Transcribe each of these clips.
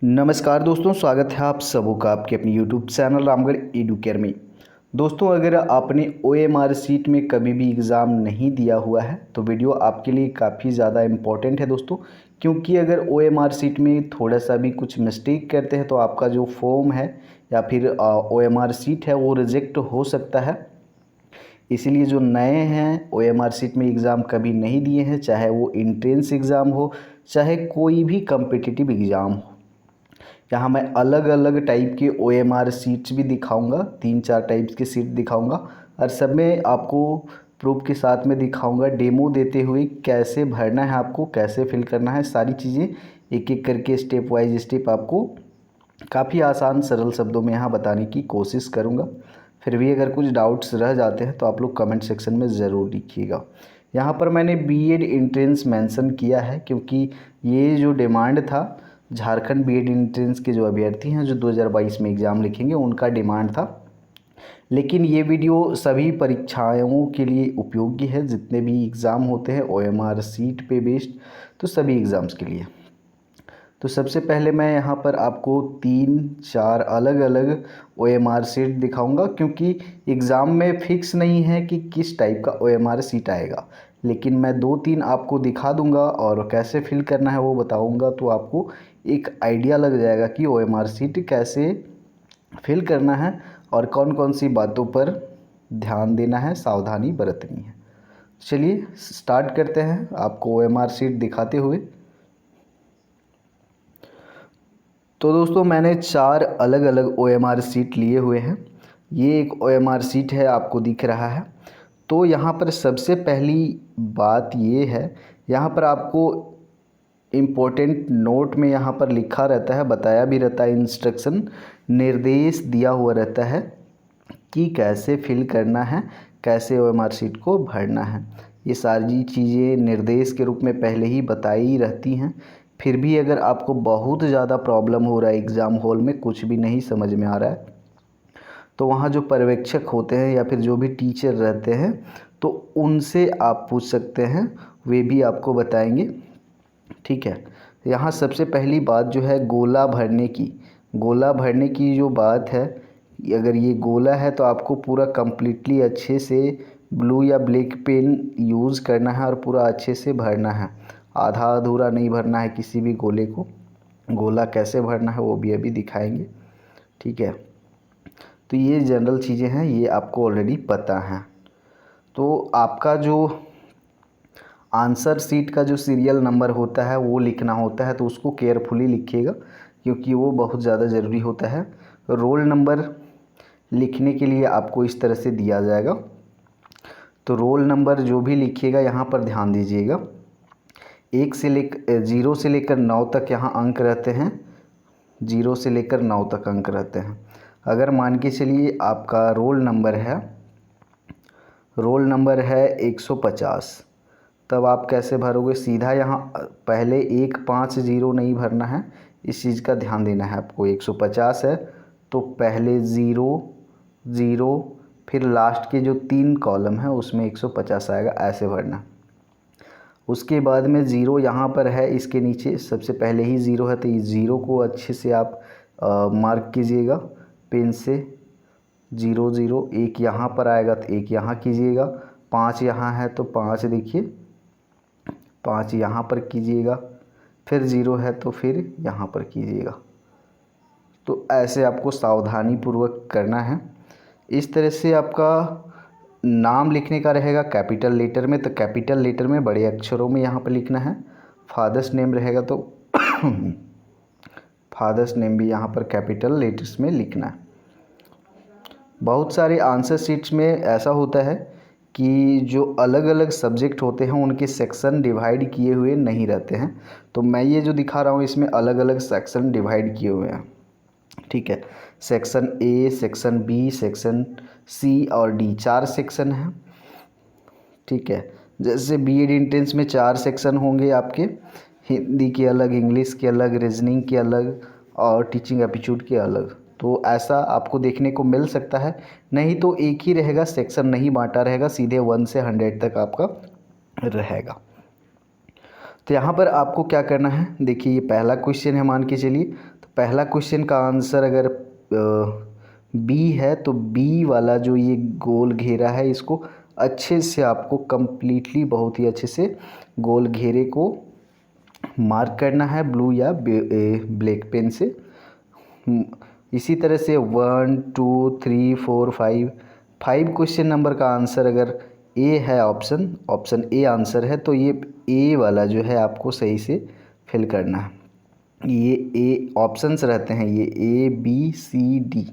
नमस्कार दोस्तों, स्वागत है आप सबों का आपके अपने YouTube channel Ramgarh edu care में। दोस्तों, अगर आपने OMR सीट में कभी भी एग्ज़ाम नहीं दिया हुआ है तो वीडियो आपके लिए काफ़ी ज़्यादा इम्पोर्टेंट है दोस्तों, क्योंकि अगर OMR सीट में थोड़ा सा भी कुछ मिस्टेक करते हैं तो आपका जो फॉर्म है या फिर OMR सीट है वो रिजेक्ट हो सकता है। इसीलिए जो नए हैं OMR सीट में एग्ज़ाम कभी नहीं दिए हैं, चाहे वो एंट्रेंस एग्ज़ाम हो चाहे कोई भी कम्पिटिटिव एग्ज़ाम हो, यहाँ मैं अलग अलग टाइप के OMR सीट्स भी दिखाऊंगा, 3-4 टाइप्स की सीट दिखाऊंगा और सब में आपको प्रूफ के साथ में दिखाऊंगा, डेमो देते हुए कैसे भरना है, आपको कैसे फिल करना है, सारी चीज़ें एक एक करके स्टेप वाइज स्टेप आपको काफ़ी आसान सरल शब्दों में यहाँ बताने की कोशिश करूँगा। फिर भी अगर कुछ डाउट्स रह जाते हैं तो आप लोग कमेंट सेक्शन में ज़रूर लिखिएगा। यहाँ पर मैंने बीएड एंट्रेंस मेंशन किया है क्योंकि ये जो डिमांड था, झारखंड बीएड एंट्रेंस के जो अभ्यर्थी हैं जो 2022 में एग्ज़ाम लिखेंगे उनका डिमांड था। लेकिन ये वीडियो सभी परीक्षाओं के लिए उपयोगी है, जितने भी एग्ज़ाम होते हैं OMR सीट पे बेस्ड, तो सभी एग्ज़ाम्स के लिए। तो सबसे पहले मैं यहाँ पर आपको 3-4 अलग अलग OMR सीट दिखाऊंगा, क्योंकि एग्ज़ाम में फिक्स नहीं है कि किस टाइप का OMR सीट आएगा, लेकिन मैं 2-3 आपको दिखा दूंगा और कैसे फिल करना है वो बताऊंगा, तो आपको एक आइडिया लग जाएगा कि OMR सीट कैसे फिल करना है और कौन कौन सी बातों पर ध्यान देना है, सावधानी बरतनी है। चलिए स्टार्ट करते हैं आपको OMR सीट दिखाते हुए। तो दोस्तों, मैंने 4 अलग अलग OMR सीट लिए हुए हैं। ये एक OMR सीट है, आपको दिख रहा है। तो यहाँ पर सबसे पहली बात ये है, यहाँ पर आपको इम्पोर्टेंट नोट में यहाँ पर लिखा रहता है, बताया भी रहता है, इंस्ट्रक्शन निर्देश दिया हुआ रहता है कि कैसे फिल करना है, कैसे OMR सीट को भरना है। ये सारी चीज़ें निर्देश के रूप में पहले ही बताई रहती हैं। फिर भी अगर आपको बहुत ज़्यादा प्रॉब्लम हो रहा है, एग्ज़ाम हॉल में कुछ भी नहीं समझ में आ रहा है, तो वहाँ जो पर्यवेक्षक होते हैं या फिर जो भी टीचर रहते हैं तो उनसे आप पूछ सकते हैं, वे भी आपको बताएंगे। ठीक है, यहाँ सबसे पहली बात जो है गोला भरने की जो बात है, अगर ये गोला है तो आपको पूरा कंप्लीटली अच्छे से ब्लू या ब्लैक पेन यूज़ करना है और पूरा अच्छे से भरना है, आधा अधूरा नहीं भरना है किसी भी गोले को। गोला कैसे भरना है वो भी अभी दिखाएंगे। ठीक है, तो ये जनरल चीज़ें हैं, ये आपको ऑलरेडी पता हैं। तो आपका जो आंसर सीट का जो सीरियल नंबर होता है वो लिखना होता है, तो उसको केयरफुली लिखिएगा क्योंकि वो बहुत ज़्यादा ज़रूरी होता है। रोल नंबर लिखने के लिए आपको इस तरह से दिया जाएगा, तो रोल नंबर जो भी लिखिएगा यहाँ पर ध्यान दीजिएगा, 0 से लेकर 9 तक यहाँ अंक रहते हैं, 0 से लेकर 9 तक अंक रहते हैं। अगर मान के चलिए आपका रोल नंबर है 150, तब आप कैसे भरोगे? सीधा यहाँ पहले 150 नहीं भरना है, इस चीज़ का ध्यान देना है आपको। 150 है तो पहले 0 फिर लास्ट के जो 3 कॉलम है उसमें 150 आएगा, ऐसे भरना। उसके बाद में 0 यहाँ पर है, इसके नीचे सबसे पहले ही 0 है, तो इस 0 को अच्छे से आप मार्क कीजिएगा पेन से। 0 0 1 यहाँ पर आएगा तो 1 यहाँ कीजिएगा, 5 यहाँ है तो 5 देखिए, 5 यहाँ पर कीजिएगा, फिर 0 है तो फिर यहाँ पर कीजिएगा। तो ऐसे आपको सावधानी पूर्वक करना है। इस तरह से आपका नाम लिखने का रहेगा कैपिटल लेटर में, तो कैपिटल लेटर में बड़े अक्षरों में यहाँ पर लिखना है। फादर्स नेम रहेगा तो फादर्स नेम भी यहाँ पर कैपिटल लेटर्स में लिखना है। बहुत सारे आंसर शीट्स में ऐसा होता है कि जो अलग अलग सब्जेक्ट होते हैं उनके सेक्शन डिवाइड किए हुए नहीं रहते हैं, तो मैं ये जो दिखा रहा हूँ इसमें अलग अलग सेक्शन डिवाइड किए हुए हैं। ठीक है, section A, section B, section C और डी, 4 सेक्शन हैं। ठीक है, जैसे बीएड एंट्रेंस में 4 सेक्शन होंगे आपके, हिंदी के अलग, इंग्लिश के अलग, रीजनिंग के अलग और टीचिंग एप्टीट्यूड के अलग। तो ऐसा आपको देखने को मिल सकता है, नहीं तो एक ही रहेगा, सेक्शन नहीं बांटा रहेगा, सीधे 1 से 100 तक आपका रहेगा। तो यहाँ पर आपको क्या करना है, देखिए ये पहला क्वेश्चन है मान के चलिए। तो पहला क्वेश्चन का आंसर अगर बी है तो बी वाला जो ये गोल घेरा है इसको अच्छे से आपको कंप्लीटली बहुत ही अच्छे से गोल घेरे को मार्क करना है ब्लू या ब्लैक पेन से। इसी तरह से 1 2 3 4 5 क्वेश्चन नंबर का आंसर अगर ए है, ऑप्शन ए आंसर है, तो ये ए वाला जो है आपको सही से फिल करना है। ये ए ऑप्शंस रहते हैं, ये ए बी सी डी,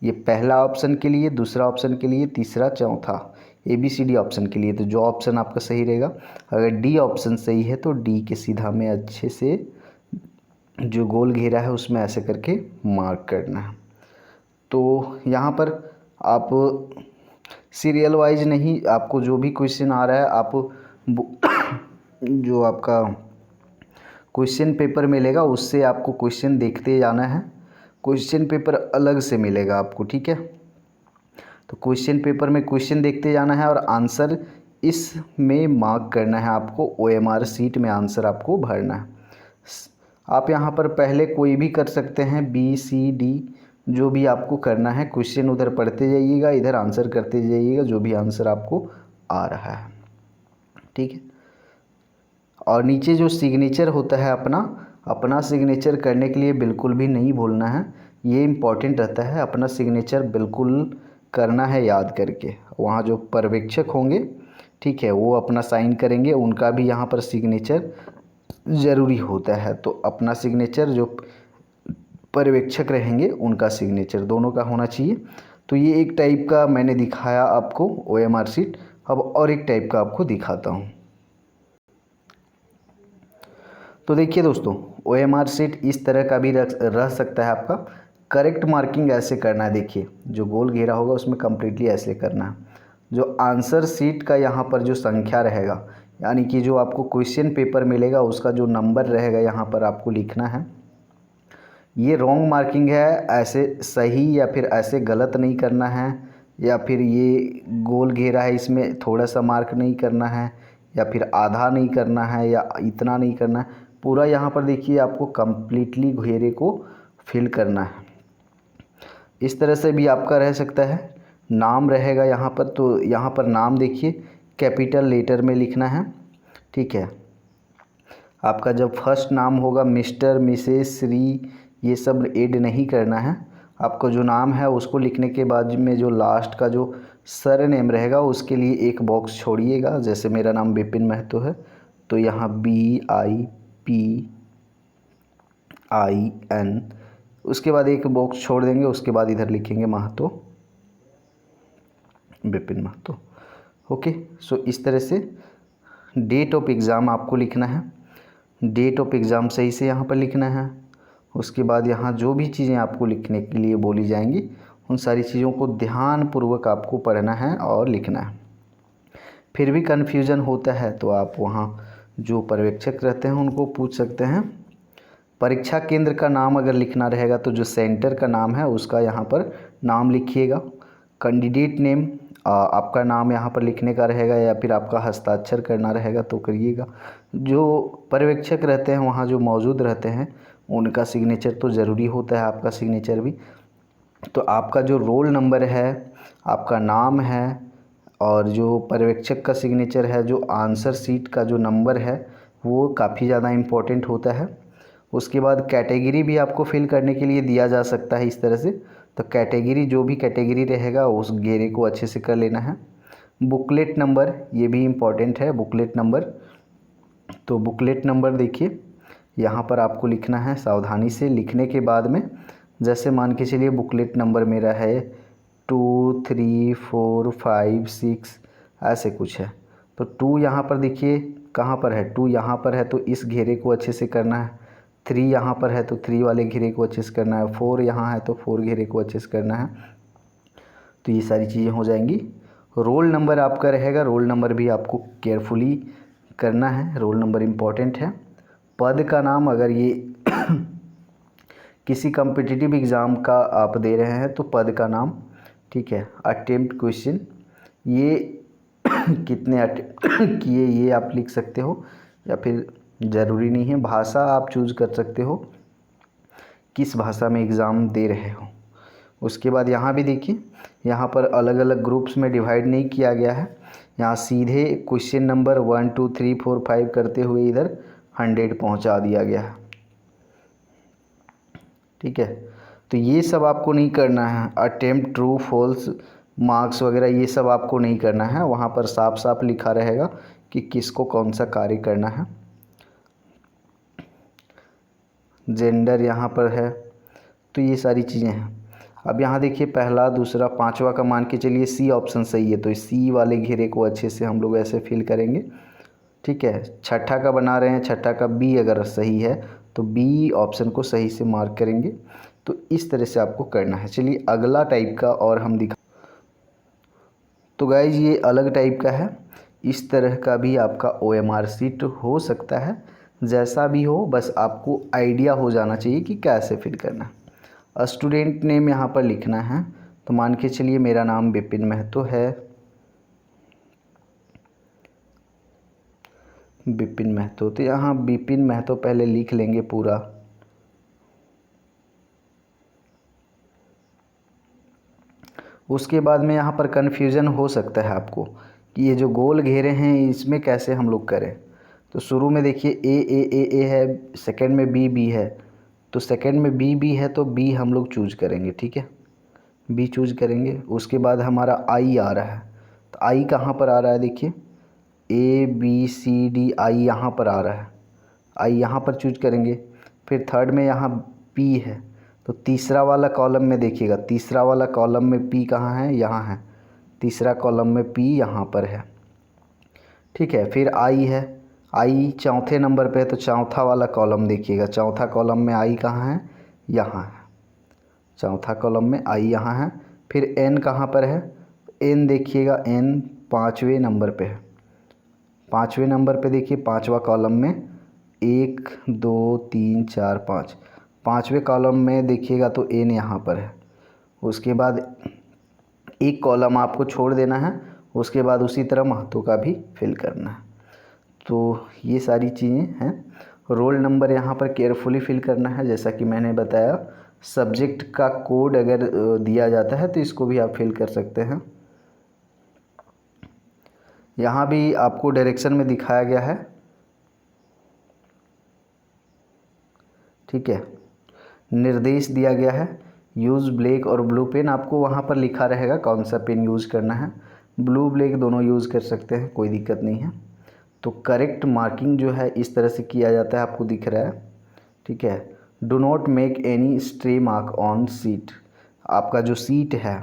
ये पहला ऑप्शन के लिए, दूसरा ऑप्शन के लिए, तीसरा चौथा, A B C D option के लिए। तो जो ऑप्शन आपका सही रहेगा, अगर डी ऑप्शन सही है तो डी के सीधा में अच्छे से जो गोल घेरा है उसमें ऐसे करके मार्क करना है। तो यहाँ पर आप सीरियल वाइज नहीं, आपको जो भी क्वेश्चन आ रहा है आप जो आपका क्वेश्चन पेपर मिलेगा उससे आपको क्वेश्चन देखते जाना है। क्वेश्चन पेपर अलग से मिलेगा आपको, ठीक है। तो क्वेश्चन पेपर में क्वेश्चन देखते जाना है और आंसर इसमें मार्क करना है आपको। OMR शीट में आंसर आपको भरना है। आप यहाँ पर पहले कोई भी कर सकते हैं, बी सी डी जो भी आपको करना है। क्वेश्चन उधर पढ़ते जाइएगा, इधर आंसर करते जाइएगा जो भी आंसर आपको आ रहा है, ठीक है। और नीचे जो सिग्नेचर होता है अपना सिग्नेचर करने के लिए बिल्कुल भी नहीं भूलना है, ये इम्पॉर्टेंट रहता है। अपना सिग्नेचर बिल्कुल करना है याद करके। वहाँ जो पर्यवेक्षक होंगे, ठीक है, वो अपना साइन करेंगे, उनका भी यहाँ पर सिग्नेचर ज़रूरी होता है। तो अपना सिग्नेचर, जो पर्यवेक्षक रहेंगे उनका सिग्नेचर, दोनों का होना चाहिए। तो ये एक टाइप का मैंने दिखाया आपको OMR शीट। अब और एक टाइप का आपको दिखाता हूँ। तो देखिए दोस्तों, OMR शीट इस तरह का भी रह सकता है आपका। करेक्ट मार्किंग ऐसे करना है, देखिए जो गोल घेरा होगा उसमें कम्प्लीटली ऐसे करना है। जो आंसर शीट का यहाँ पर जो संख्या रहेगा, यानी कि जो आपको क्वेश्चन पेपर मिलेगा उसका जो नंबर रहेगा यहाँ पर आपको लिखना है। ये रॉन्ग मार्किंग है, ऐसे सही या फिर ऐसे गलत नहीं करना है, या फिर ये गोल घेरा है इसमें थोड़ा सा मार्क नहीं करना है, या फिर आधा नहीं करना है, या इतना नहीं करना है। पूरा यहाँ पर देखिए आपको कंप्लीटली घेरे को फिल करना है। इस तरह से भी आपका रह सकता है। नाम रहेगा यहाँ पर, तो यहाँ पर नाम देखिए कैपिटल लेटर में लिखना है, ठीक है। आपका जब फर्स्ट नाम होगा मिस्टर, मिसेस, श्री, ये सब ऐड नहीं करना है। आपको जो नाम है उसको लिखने के बाद में जो लास्ट का जो सर नेम रहेगा उसके लिए एक बॉक्स छोड़िएगा। जैसे मेरा नाम विपिन महतो है तो यहाँ BIPIN, उसके बाद एक बॉक्स छोड़ देंगे, उसके बाद इधर लिखेंगे महतो, विपिन महतो। ओके, सो इस तरह से डेट ऑफ एग्ज़ाम आपको लिखना है। डेट ऑफ एग्ज़ाम सही से यहाँ पर लिखना है। उसके बाद यहाँ जो भी चीज़ें आपको लिखने के लिए बोली जाएंगी उन सारी चीज़ों को ध्यानपूर्वक आपको पढ़ना है और लिखना है। फिर भी कन्फ्यूज़न होता है तो आप वहाँ जो पर्यवेक्षक रहते हैं उनको पूछ सकते हैं। परीक्षा केंद्र का नाम अगर लिखना रहेगा तो जो सेंटर का नाम है उसका यहाँ पर नाम लिखिएगा। कैंडिडेट नेम, आपका नाम यहाँ पर लिखने का रहेगा या फिर आपका हस्ताक्षर करना रहेगा तो करिएगा। जो पर्यवेक्षक रहते हैं वहाँ जो मौजूद रहते हैं उनका सिग्नेचर तो ज़रूरी होता है, आपका सिग्नेचर भी। तो आपका जो रोल नंबर है, आपका नाम है, और जो पर्यवेक्षक का सिग्नेचर है, जो आंसर शीट का जो नंबर है वो काफ़ी ज़्यादा इम्पोर्टेंट होता है। उसके बाद कैटेगरी भी आपको फिल करने के लिए दिया जा सकता है इस तरह से। तो कैटेगरी, जो भी कैटेगरी रहेगा उस घेरे को अच्छे से कर लेना है। बुकलेट नंबर, ये भी इम्पॉर्टेंट है, बुकलेट नंबर। तो बुकलेट नंबर देखिए यहाँ पर आपको लिखना है। सावधानी से लिखने के बाद में, जैसे मान के चलिए बुकलेट नंबर मेरा है 2 3 4 5 6 ऐसे कुछ है। तो 2 यहाँ पर देखिए कहाँ पर है, 2 यहाँ पर है तो इस घेरे को अच्छे से करना है। 3 यहाँ पर है तो 3 वाले घेरे को अच्छे से करना है। 4 यहाँ है तो 4 घेरे को अच्छे से करना है। तो ये सारी चीज़ें हो जाएंगी। रोल नंबर आपका रहेगा, रोल नंबर भी आपको केयरफुली करना है, रोल नंबर इम्पॉर्टेंट है। पद का नाम, अगर ये किसी कम्पिटिटिव एग्ज़ाम का आप दे रहे हैं तो पद का नाम, ठीक है। अटेम्प्ट क्वेश्चन, ये कितने अटेम्प्ट किए ये आप लिख सकते हो, या फिर ज़रूरी नहीं है, भाषा आप चूज़ कर सकते हो किस भाषा में एग्ज़ाम दे रहे हो। उसके बाद यहाँ भी देखिए, यहाँ पर अलग अलग ग्रुप्स में डिवाइड नहीं किया गया है, यहाँ सीधे क्वेश्चन नंबर 1 2 3 4 5 करते हुए इधर 100 पहुँचा दिया गया है। ठीक है, तो ये सब आपको नहीं करना है, अटेम्प्ट ट्रू फॉल्स मार्क्स वगैरह ये सब आपको नहीं करना है। वहाँ पर साफ साफ लिखा रहेगा कि किसको कौन सा कार्य करना है। जेंडर यहाँ पर है, तो ये सारी चीज़ें हैं। अब यहाँ देखिए पहला दूसरा पांचवा का मान के चलिए सी ऑप्शन सही है, तो इस सी वाले घेरे को अच्छे से हम लोग ऐसे फिल करेंगे। ठीक है, छठा का बना रहे हैं, छठा का बी अगर सही है तो बी ऑप्शन को सही से मार्क करेंगे। तो इस तरह से आपको करना है। चलिए अगला टाइप का और हम दिखा, तो गाइज ये अलग टाइप का है। इस तरह का भी आपका OMR शीट हो सकता है, जैसा भी हो बस आपको आइडिया हो जाना चाहिए कि कैसे फिल करना है। स्टूडेंट नेम यहाँ पर लिखना है, तो मान के चलिए मेरा नाम विपिन महतो है, विपिन महतो, तो यहाँ विपिन महतो पहले लिख लेंगे पूरा। उसके बाद में यहाँ पर कन्फ्यूज़न हो सकता है आपको कि ये जो गोल घेरे हैं इसमें कैसे हम लोग करें। तो शुरू में देखिए ए है, सेकंड में बी है, तो सेकंड में बी है तो बी हम लोग चूज करेंगे। ठीक है, बी चूज करेंगे। उसके बाद हमारा आई आ रहा है, तो आई कहाँ पर आ रहा है, देखिए ABCD आई यहाँ पर आ रहा है, आई यहाँ पर चूज करेंगे। फिर थर्ड में यहाँ पी है, तो तीसरा वाला कॉलम में देखिएगा, तीसरा वाला कॉलम में पी कहाँ है, यहाँ है, तीसरा कॉलम में पी यहाँ पर है। ठीक है, फिर आई है, आई चौथे नंबर पे है, तो चौथा वाला कॉलम देखिएगा, चौथा कॉलम में आई कहाँ है, यहाँ है, चौथा कॉलम में आई यहाँ है। फिर एन कहाँ पर है, एन देखिएगा, एन पाँचवें नंबर पे है, पाँचवें नंबर पे देखिए पाँचवा कॉलम में 1 2 3 4 5, पाँचवें कॉलम में देखिएगा तो एन यहाँ पर है। उसके बाद एक कॉलम आपको छोड़ देना है, उसके बाद उसी तरह महत्व का भी फिल करना है। तो ये सारी चीज़ें हैं। रोल नंबर यहाँ पर केयरफुली फिल करना है, जैसा कि मैंने बताया। सब्जेक्ट का कोड अगर दिया जाता है तो इसको भी आप फिल कर सकते हैं। यहाँ भी आपको डायरेक्शन में दिखाया गया है। ठीक है, निर्देश दिया गया है, यूज़ ब्लैक और ब्लू पेन, आपको वहाँ पर लिखा रहेगा कौन सा पेन यूज़ करना है। ब्लू ब्लैक दोनों यूज़ कर सकते हैं, कोई दिक्कत नहीं है। तो करेक्ट मार्किंग जो है इस तरह से किया जाता है, आपको दिख रहा है। ठीक है, do not make any stray mark on seat, आपका जो सीट है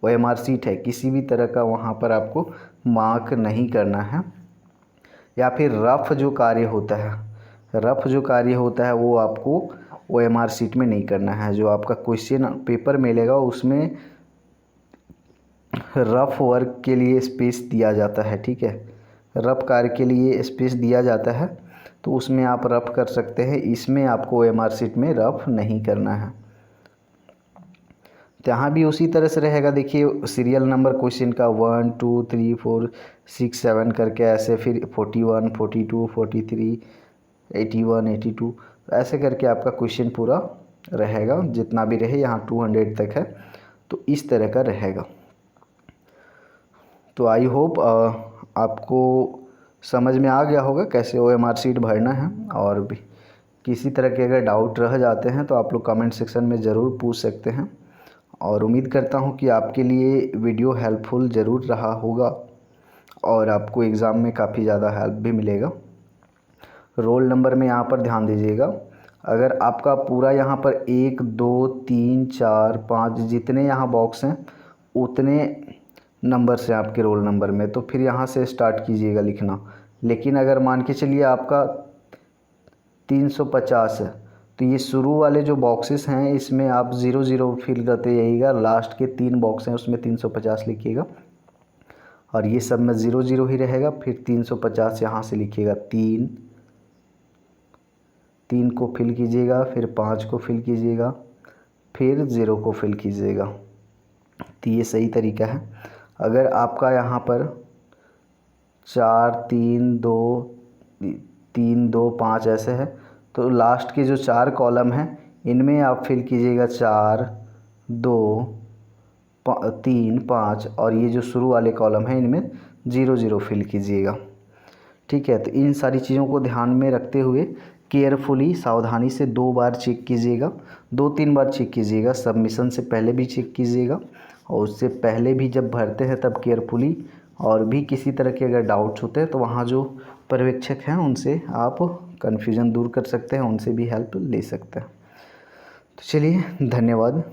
OMR सीट है, किसी भी तरह का वहाँ पर आपको मार्क नहीं करना है। या फिर रफ जो कार्य होता है, रफ जो कार्य होता है वो आपको OMR सीट में नहीं करना है। जो आपका क्वेश्चन पेपर मिलेगा उसमें रफ वर्क के लिए स्पेस दिया जाता है। ठीक है, रफ कार्य के लिए स्पेस दिया जाता है, तो उसमें आप रफ कर सकते हैं, इसमें आपको OMR सीट में रफ नहीं करना है। यहाँ भी उसी तरह से रहेगा, देखिए सीरियल नंबर क्वेश्चन का 1 2 3 4 6 7 करके ऐसे, फिर 41 42 43 81 82 ऐसे करके आपका क्वेश्चन पूरा रहेगा, जितना भी रहे, यहाँ 200 तक है, तो इस तरह का रहेगा। तो आई होप आपको समझ में आ गया होगा कैसे OMR सीट भरना है। और भी किसी तरह के अगर डाउट रह जाते हैं तो आप लोग कमेंट सेक्शन में ज़रूर पूछ सकते हैं, और उम्मीद करता हूँ कि आपके लिए वीडियो हेल्पफुल ज़रूर रहा होगा और आपको एग्ज़ाम में काफ़ी ज़्यादा हेल्प भी मिलेगा। रोल नंबर में यहाँ पर ध्यान दीजिएगा, अगर आपका पूरा यहाँ पर 1 2 3 4 5 जितने यहाँ बॉक्स हैं उतने नंबर से आपके रोल नंबर में, तो फिर यहाँ से स्टार्ट कीजिएगा लिखना। लेकिन अगर मान के चलिए आपका 350 है, तो ये शुरू वाले जो बॉक्सेस हैं इसमें आप 0 0 फिल करते जाइएगा, लास्ट के 3 बॉक्स हैं उसमें 350 लिखिएगा, और ये सब में 0 0 ही रहेगा। फिर 350 यहाँ से लिखिएगा, 3 को फिल कीजिएगा, फिर 5 को फिल कीजिएगा, फिर 0 को फिल कीजिएगा। तो ये सही तरीका है। अगर आपका यहाँ पर 4 3 2 3 2 5 ऐसे है। तो लास्ट के जो 4 कॉलम हैं इनमें आप फिल कीजिएगा 4 2 3 5, और ये जो शुरू वाले कॉलम हैं इनमें 0 0 फिल कीजिएगा। ठीक है, तो इन सारी चीज़ों को ध्यान में रखते हुए केयरफुली सावधानी से 2 बार चेक कीजिएगा, 2-3 बार चेक कीजिएगा। सबमिशन से पहले भी चेक कीजिएगा और उससे पहले भी जब भरते हैं तब केयरफुली। और भी किसी तरह के अगर डाउट्स होते हैं तो वहाँ जो पर्यवेक्षक हैं उनसे आप कन्फ्यूज़न दूर कर सकते हैं, उनसे भी हेल्प ले सकते हैं। तो चलिए, धन्यवाद।